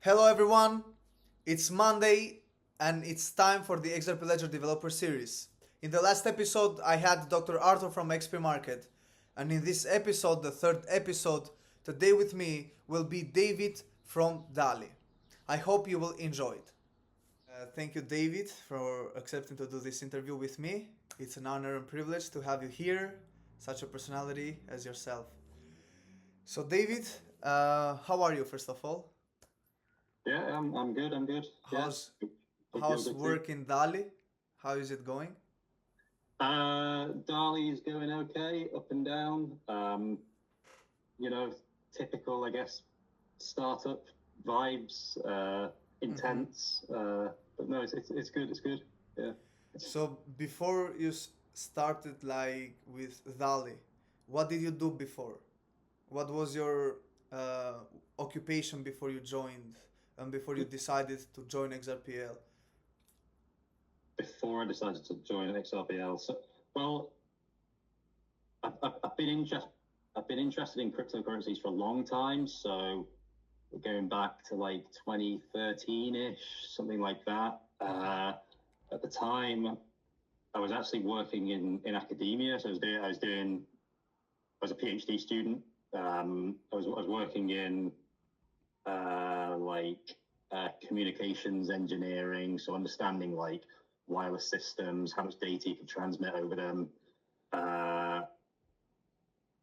Hello everyone, it's Monday and it's time for the XRP Ledger Developer Series. In the last episode, I had Dr. Arthur from XP Market, and in this episode, the third episode, today with me will be David from Dhali. I hope you will enjoy it. Thank you, David, for accepting to do this interview with me. It's an honor and privilege to have you here, such a personality as yourself. So, David, how are you, first of all? Yeah, I'm good. I'm good. Yeah. How's Hope you're how's good too. work in Dali? How is it going? Dali is going okay, up and down. You know, typical, I guess, startup vibes, Mm-hmm. intense. But no, it's good. It's good. Yeah. So before you started like with Dali, what did you do before? What was your uh, occupation before you joined and before you decided to join XRPL? Before I decided to join XRPL, so well, I've been interested. I've been interested in cryptocurrencies for a long time. So we're going back to like 2013-ish, something like that. Mm-hmm. At the time, I was actually working in academia. So I was a PhD student. I was working in communications engineering, so understanding like wireless systems, how much data you can transmit over them. Uh,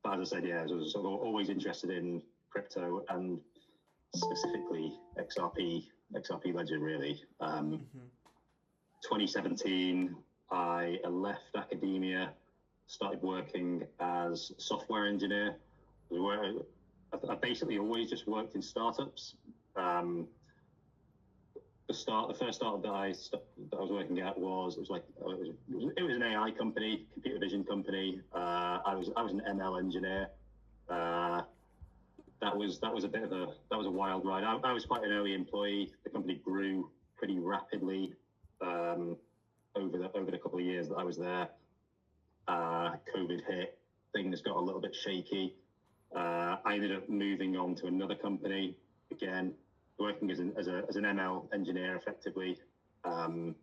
but as I said, yeah, I was sort of always interested in crypto and specifically XRP Ledger, really. Mm-hmm. 2017, I left academia, started working as a software engineer. Where I basically always just worked in startups. Um, the first startup that I was working at it was an AI company, computer vision company. I was an ML engineer. Uh, that was a wild ride. I was quite an early employee. The company grew pretty rapidly um, over the couple of years that I was there. COVID hit, things got a little bit shaky. I ended up moving on to another company again, working as an ML engineer effectively. Um,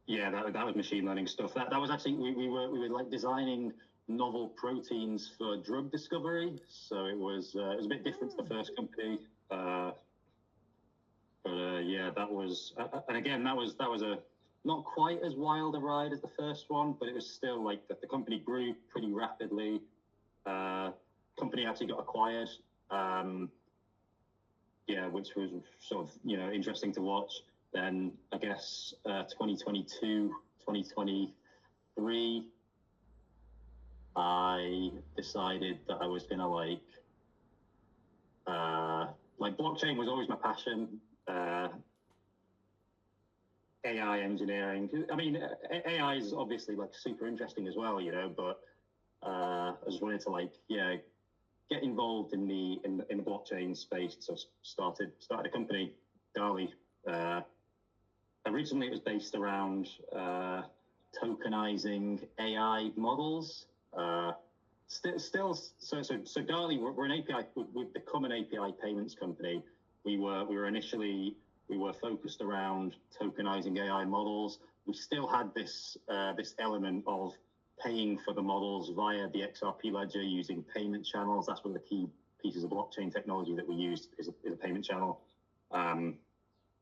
yeah, that was machine learning stuff. That was actually we were like designing novel proteins for drug discovery. So it was a bit different to the first company. But yeah, that was and again that was a not quite as wild a ride as the first one, but it was still like the company grew pretty rapidly. Uh, Company actually got acquired. Um, yeah, which was sort of interesting to watch. Then I guess 2022, 2023, I decided that I was gonna like blockchain was always my passion. Uh, AI engineering. I mean, AI is obviously like super interesting as well, but I just wanted to get involved in the blockchain space. So started a company, Dhali. Uh, Originally, it was based around tokenizing AI models. So Dhali, we're an API. We've become an API payments company. We were focused around tokenizing AI models. We still had this element of paying for the models via the XRP ledger using payment channels. That's one of the key pieces of blockchain technology that we used is a payment channel.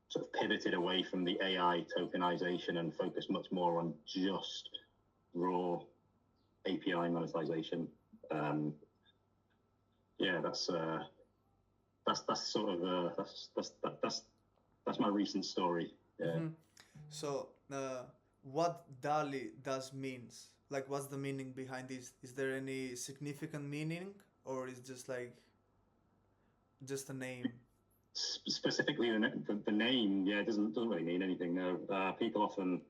Sort of pivoted away from the AI tokenization and focused much more on just raw API monetization. Yeah, that's sort of that's my recent story. Yeah. Mm-hmm. So, what Dali does means? Like, what's the meaning behind this? Is there any significant meaning, or is just like just a name? Specifically, the name, yeah, it doesn't really mean anything. No, people often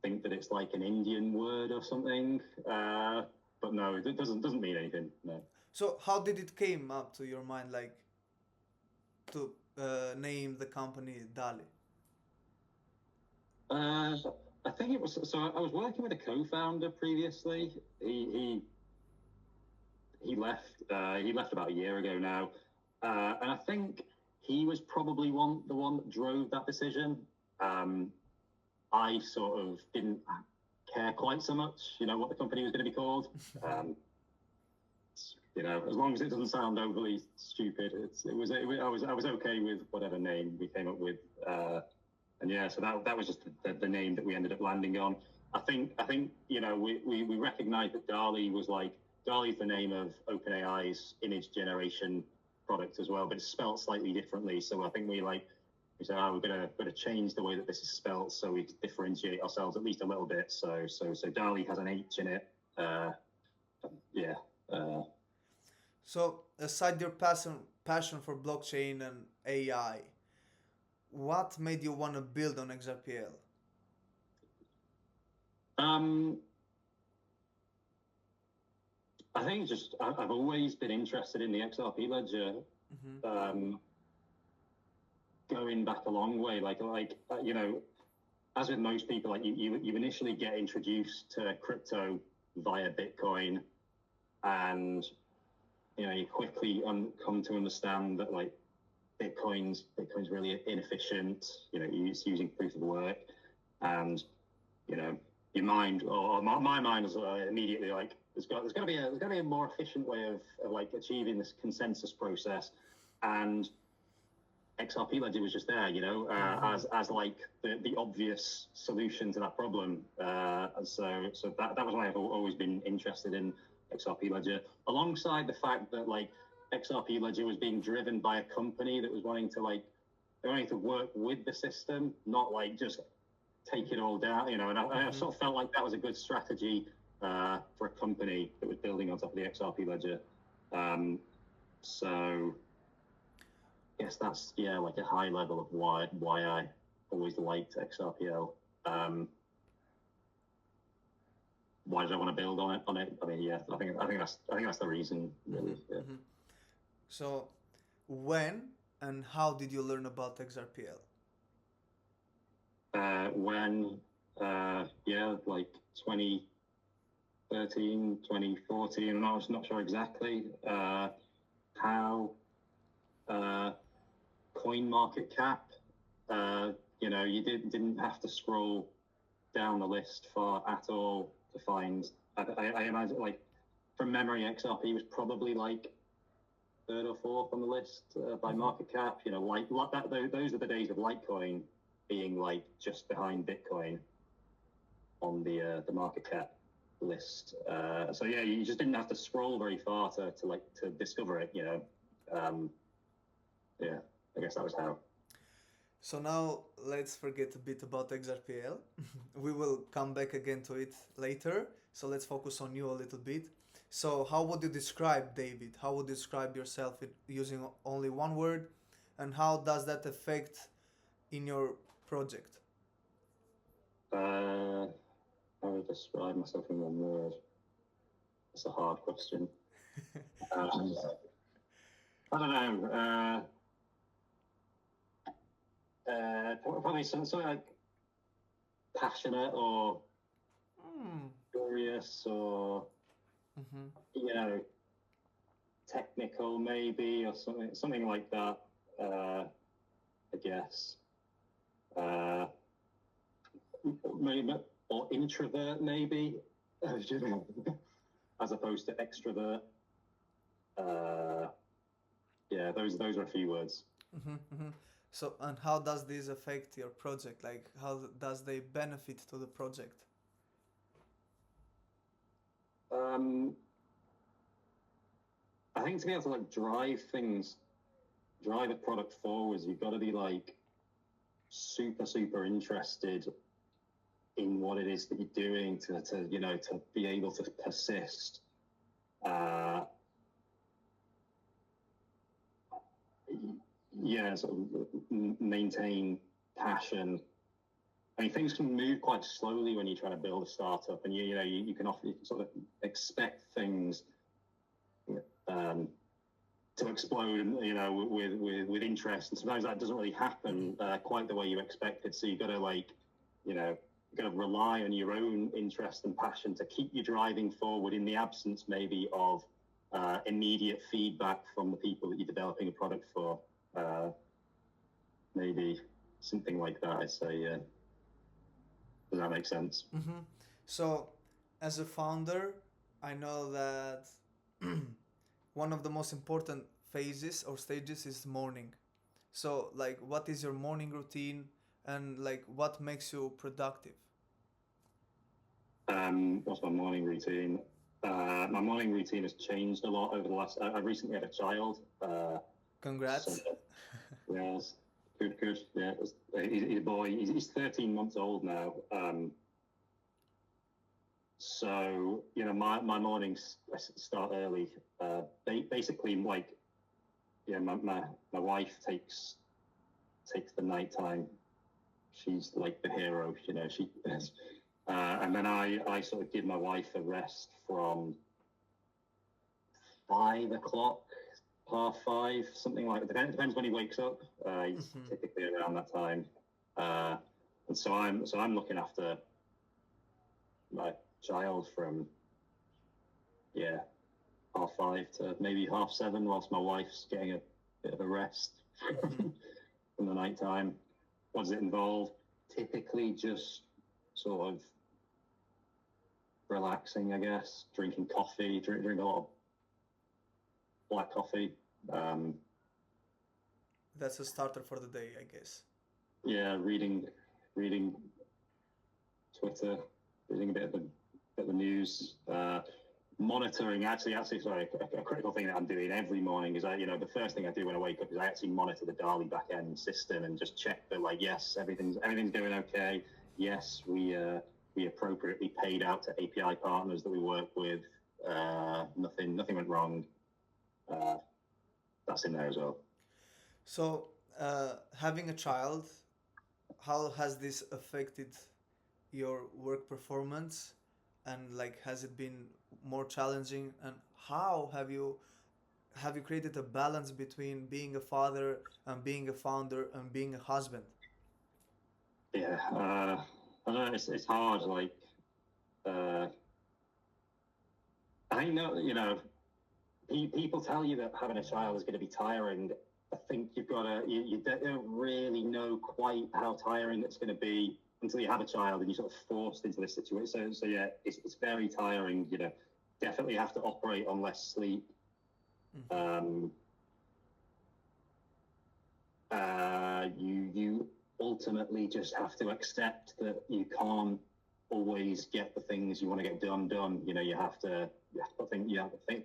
think that it's like an Indian word or something, but no, it doesn't mean anything. No. So, how did it came up to your mind, like to name the company Dali? Uh, I think it was so. I was working with a co-founder previously. He left. He left about a year ago now. And I think he was probably the one that drove that decision. I sort of didn't care quite so much, what the company was going to be called. As long as it doesn't sound overly stupid, I was okay with whatever name we came up with. And yeah, so that was just the name that we ended up landing on. I think we recognized that Dhali's the name of OpenAI's image generation product as well, but it's spelled slightly differently. So I think we said, we're gonna change the way that this is spelled so we differentiate ourselves at least a little bit. So Dhali has an H in it. So aside your passion for blockchain and AI, what made you want to build on XRPL? I think I've always been interested in the XRP ledger. Going back a long way, as with most people, you initially get introduced to crypto via Bitcoin, and you quickly come to understand that Bitcoin's really inefficient. It's using proof of work, and your mind, or my mind, is immediately there's got to be a more efficient way of achieving this consensus process, and XRP Ledger was just there, as the obvious solution to that problem. So that was why I've always been interested in XRP Ledger, alongside the fact that XRP Ledger was being driven by a company that was wanting to work with the system, not just take it all down, and I sort of felt like that was a good strategy for a company that was building on top of the XRP Ledger. So I guess that's a high level of why I always liked XRPL. Why did I want to build on it? I mean, yeah, I think that's the reason, really. Yeah. So, when and how did you learn about XRPL? When 2013, 2014, and I was not sure exactly how coin market cap. You didn't have to scroll down the list far at all to find. I imagine, from memory, XRP was probably third or fourth on the list by market cap. Those are the days of Litecoin being just behind Bitcoin on the market cap list. So yeah, you just didn't have to scroll very far to discover it. Yeah, I guess that was how. So now let's forget a bit about XRPL. We will come back again to it later. So let's focus on you a little bit. So how would you describe David? How would you describe yourself using only one word? And how does that affect in your project? How would I describe myself in one word? That's a hard question. I don't know. Probably something like passionate or curious or technical maybe, or something like that. I guess. Maybe, or introvert maybe, as opposed to extrovert. Yeah, those are a few words. So, and how does this affect your project? How does they benefit to the project? I think to be able to drive a product forwards, you've got to be super interested in what it is that you're doing to be able to persist. Sort of maintain passion. I mean, things can move quite slowly when you're trying to build a startup, and you can often sort of expect things to explode, with interest, and sometimes that doesn't really happen quite the way you expected. So you've got to you've got to rely on your own interest and passion to keep you driving forward in the absence maybe of immediate feedback from the people that you're developing a product for. Maybe something like that, I'd say. Yeah. Does that make sense? Mm-hmm. So, as a founder, I know that one of the most important phases or stages is morning. So, like, what is your morning routine and like what makes you productive? What's my morning routine? My morning routine has changed a lot over the last. I recently had a child. So Congrats. yes, good. Yeah, he's a boy. He's 13 months old now. So my mornings start early. Basically, like my wife takes the nighttime. She's like the hero. She. And then I sort of give my wife a rest from 5 o'clock, 5:30, something like that. Depends when he wakes up. He's typically around that time. And so I'm looking after my child from 5:30 to maybe 7:30, whilst my wife's getting a bit of a rest from the nighttime. What does it involve? Typically just sort of relaxing, I guess, drinking coffee, drink a lot of black coffee. That's a starter for the day, I guess. Yeah, reading Twitter, reading a bit of the news, monitoring. Actually, sorry, a critical thing that I'm doing every morning is the first thing I do when I wake up is I actually monitor the Dhali backend system and just check that yes, everything's going okay. Yes, we appropriately paid out to API partners that we work with. Nothing went wrong. That's in there as well. So, having a child, how has this affected your work performance? And like, has it been more challenging? And how have you created a balance between being a father and being a founder and being a husband? Yeah, I don't know. It's hard. Like, I know, people tell you that having a child is going to be tiring. I think you've got to, you don't really know quite how tiring it's going to be until you have a child and you're sort of forced into this situation. So yeah, it's very tiring. Definitely have to operate on less sleep. You ultimately just have to accept that you can't always get the things you want to get done. You have to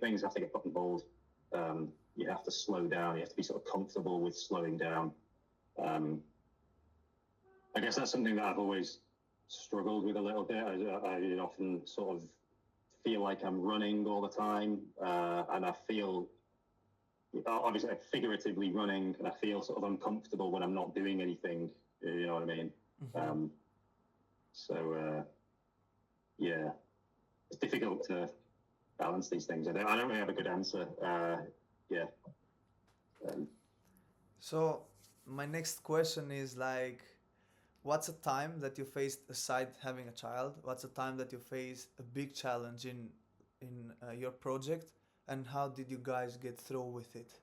things have to get put on hold. You have to slow down. You have to be sort of comfortable with slowing down. I guess that's something that I've always struggled with a little bit. I often sort of feel like I'm running all the time, and I feel obviously figuratively running, and I feel sort of uncomfortable when I'm not doing anything. You know what I mean? Yeah, it's difficult to balance these things. I don't really have a good answer. Yeah. So my next question is like, what's a time that you faced aside having a child? What's a time that you faced a big challenge in your project, and how did you guys get through with it?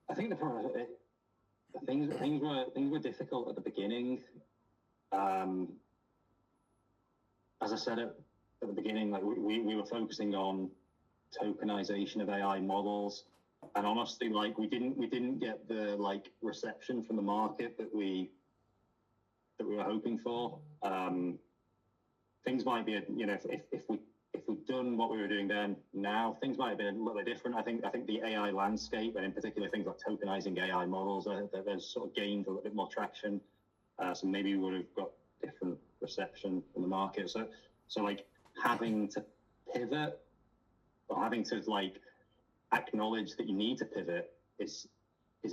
I think things were difficult at the beginning. As I said at the beginning, like we were focusing on tokenization of AI models, and honestly, like we didn't get the reception from the market that we were hoping for. Things might be, if we'd done what we were doing then, now things might have been a little bit different. I think the AI landscape, and in particular things like tokenizing AI models, they've sort of gained a little bit more traction. So maybe we would have got different reception from the market. So like having to pivot or having to acknowledge that you need to pivot is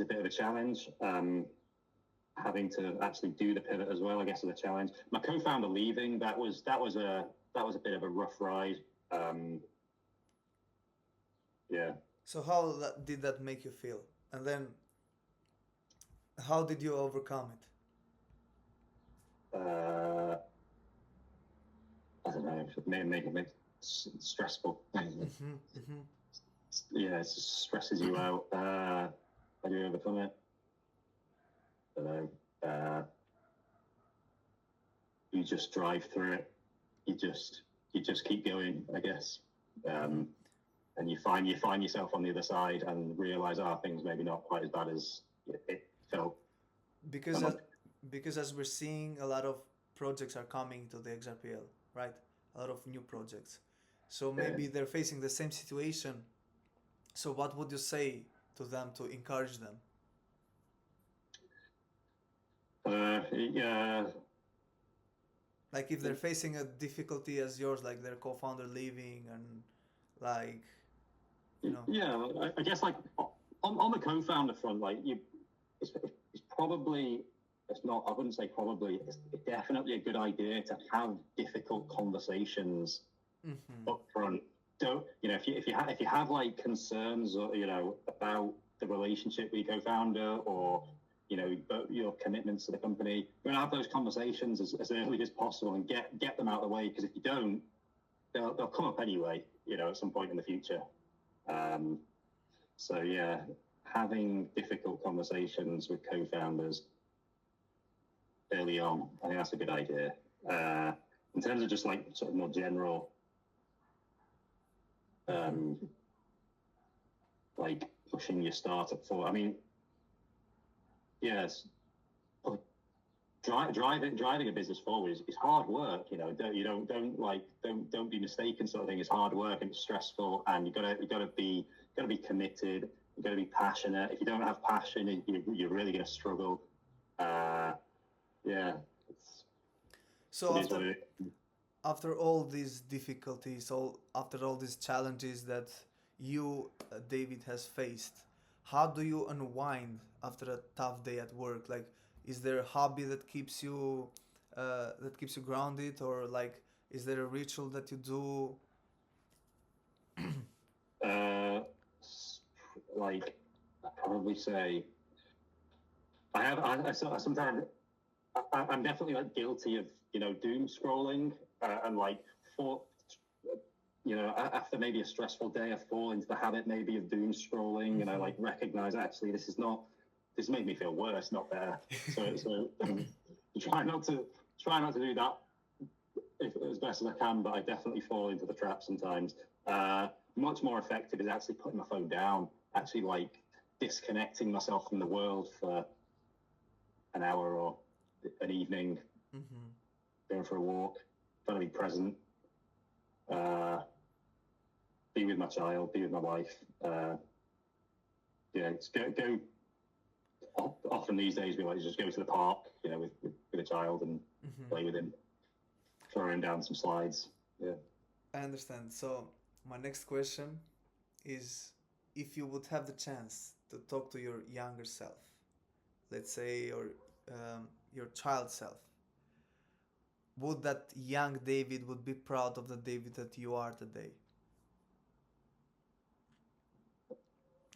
a bit of a challenge. Having to actually do the pivot as well, I guess, is a challenge. My co-founder leaving, that was a bit of a rough ride. Yeah. So how did that make you feel? And then how did you overcome it? I don't know, make it stressful. Yeah, it stresses you out. How do you overcome it? I don't know. You just drive through it. You just keep going, I guess. And you find yourself on the other side and realize, things maybe not quite as bad as it felt. Because as we're seeing, a lot of projects are coming to the XRPL, right? A lot of new projects. So maybe they're facing the same situation. So what would you say to them to encourage them? Yeah. Like if they're facing a difficulty as yours, like their co-founder leaving and like, you know. Yeah, I guess like on the co-founder front, like it's probably, it's not, I wouldn't say probably, it's definitely a good idea to have difficult conversations up front. Don't, if you have like concerns or, about the relationship with your co-founder or, your commitments to the company, you're gonna have those conversations as early as possible and get them out of the way, because if you don't, they'll come up anyway, at some point in the future. So yeah, having difficult conversations with co-founders early on, I think that's a good idea. In terms of just like sort of more general, like pushing your startup forward. I mean, yes, driving a business forward is hard work. Don't be mistaken, sort of thing. It's hard work and it's stressful, and you gotta be committed. You gotta be passionate. If you don't have passion, you're really gonna struggle. Yeah. So after all these difficulties, after all these challenges that you, David, has faced, how do you unwind after a tough day at work? Like, is there a hobby that keeps you grounded, or like, is there a ritual that you do? Like, I'd probably say I sometimes I'm definitely like guilty of doom scrolling and like after maybe a stressful day I fall into the habit maybe of doom scrolling, and I like recognize actually this made me feel worse, not better. So try not to do that as best as I can, but I definitely fall into the trap sometimes. Much more effective is actually putting my phone down, actually like disconnecting myself from the world for an hour or an evening, going for a walk, trying to be present, be with my child, be with my wife. It's go. Often these days we like to just go to the park, with a child and play with him, throw him down some slides. Yeah. I understand. So my next question is, if you would have the chance to talk to your younger self, let's say your child self, would that young David would be proud of the David that you are today?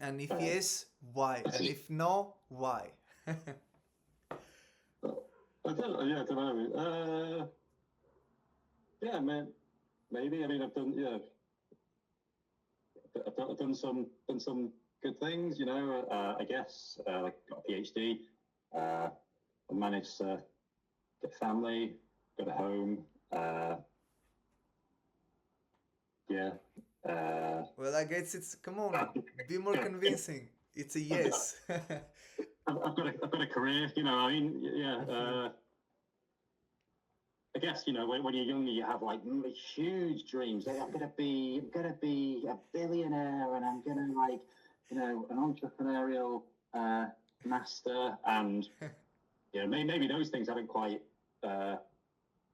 And if yes, why? And if no, why? I don't know. Yeah, man. Maybe. I mean, I've done some good things. I guess like got a PhD. I managed to get family, got a home. Yeah. Well, I guess come on, be more convincing. It's a yes. I've got a career. I mean, yeah. I guess when you're younger, you have like huge dreams. Like, I'm gonna be a billionaire, and I'm gonna like an entrepreneurial master, and maybe those things haven't quite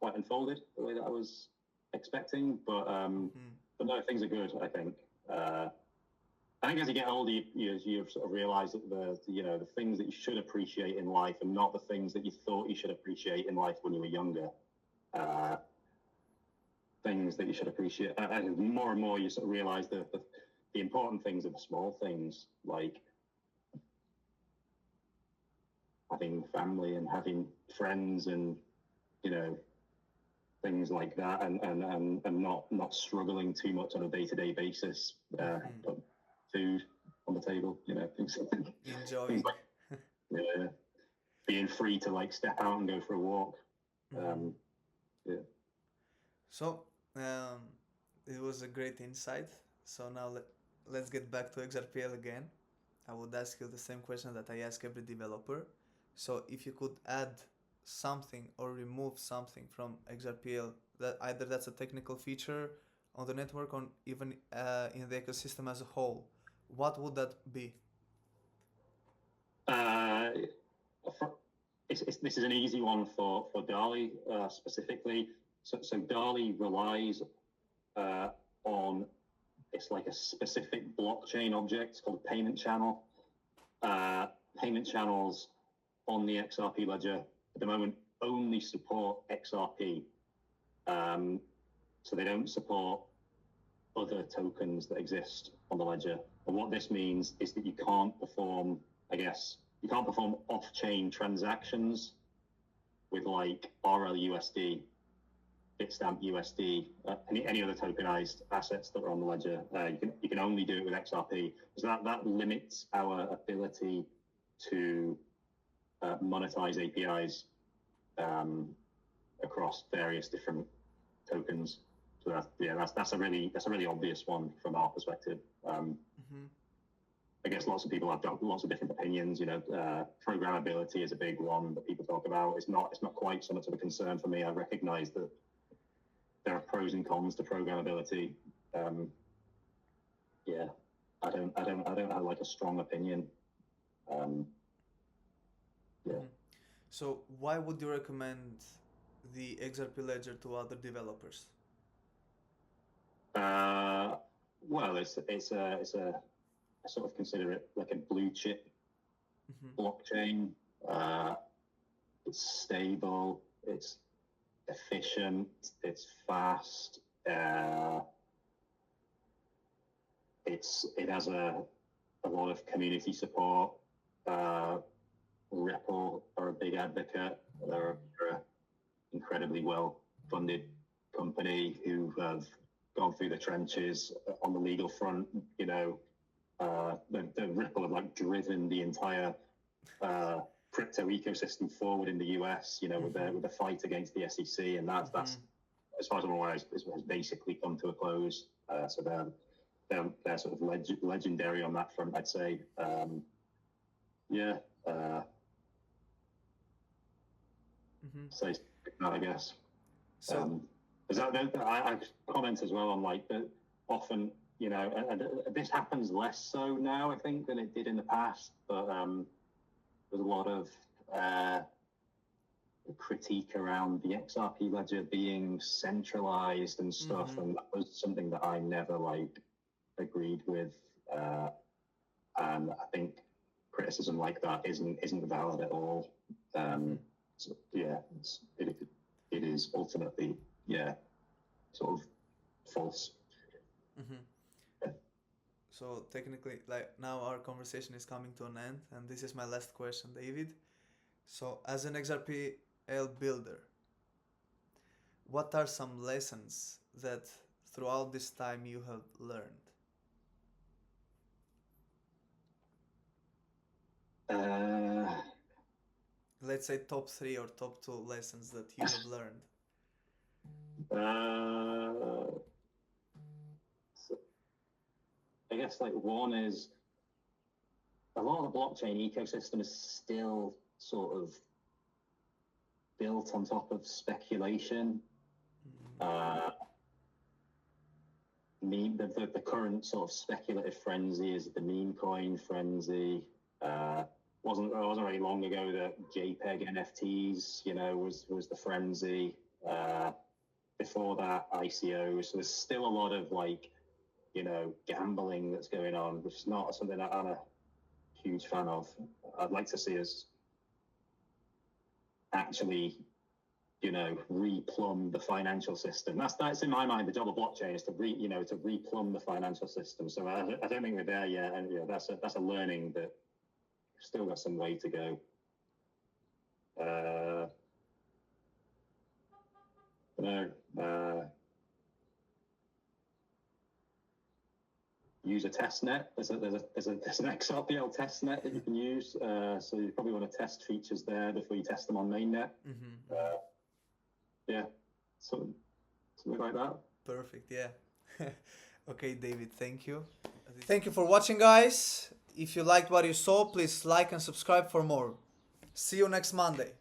unfolded the way that I was expecting, but no, things are good. I think as you get older, you sort of realize that the things that you should appreciate in life are not the things that you thought you should appreciate in life when you were younger. Things that you should appreciate, and more and more you sort of realize the important things are the small things, like having family and having friends and things like that, and not struggling too much on a day-to-day basis. Put food on the table, things Enjoying. like being free to like step out and go for a walk. So it was a great insight. So now let's get back to XRPL again. I would ask you the same question that I ask every developer. So if you could add something or remove something from XRPL, that either that's a technical feature on the network or even in the ecosystem as a whole, what would that be? This is an easy one for Dhali specifically. So Dhali relies on, it's like a specific blockchain object. It's called a payment channel. Payment channels on the XRP ledger at the moment only support XRP. So they don't support other tokens that exist on the ledger. And what this means is that you can't perform, off-chain transactions with like RLUSD, Bitstamp USD, any other tokenized assets that are on the ledger. You can only do it with XRP. So that limits our ability to monetize APIs across various different tokens. So that's a really obvious one from our perspective. I guess lots of people have lots of different opinions. Programmability is a big one that people talk about. It's not quite so much of a concern for me. I recognize that there are pros and cons to programmability. I don't have like a strong opinion. So why would you recommend the XRP Ledger to other developers? Well, it's I sort of consider it like a blue chip blockchain. It's stable, it's efficient, it's fast. It has a lot of community support. Ripple are a big advocate. They're an incredibly well-funded company who have gone through the trenches on the legal front. The Ripple have like driven the entire crypto ecosystem forward in the US. With the fight against the SEC, and that's as far as I'm aware, has basically come to a close. So they're sort of legendary on that front, I'd say. Say that, I guess. So I comment as well on like that often, and this happens less so now, I think, than it did in the past. But there's a lot of critique around the XRP ledger being centralized and stuff, and that was something that I never agreed with. And I think criticism like that isn't valid at all. So, it is ultimately sort of false. So technically, now our conversation is coming to an end, and this is my last question, David. So as an XRPL builder, what are some lessons that throughout this time you have learned? Let's say top 3 or top 2 lessons that you have learned. I guess one is a lot of the blockchain ecosystem is still sort of built on top of speculation. The current sort of speculative frenzy is the meme coin frenzy. Wasn't very long ago that JPEG NFTs, was the frenzy. Before that, ICOs. So there's still a lot of gambling that's going on, which is not something that I'm a huge fan of. I'd like to see us actually, replumb the financial system. That's in my mind the job of blockchain is to replumb the financial system. So I don't think we're there yet, and that's a learning that we've still got some way to go. Use a test net. There's an XRPL test net that you can use. So you probably want to test features there before you test them on mainnet. Yeah, something like that. Perfect. Yeah. Okay, David. Thank you. Thank you for watching, guys. If you liked what you saw, please like and subscribe for more. See you next Monday.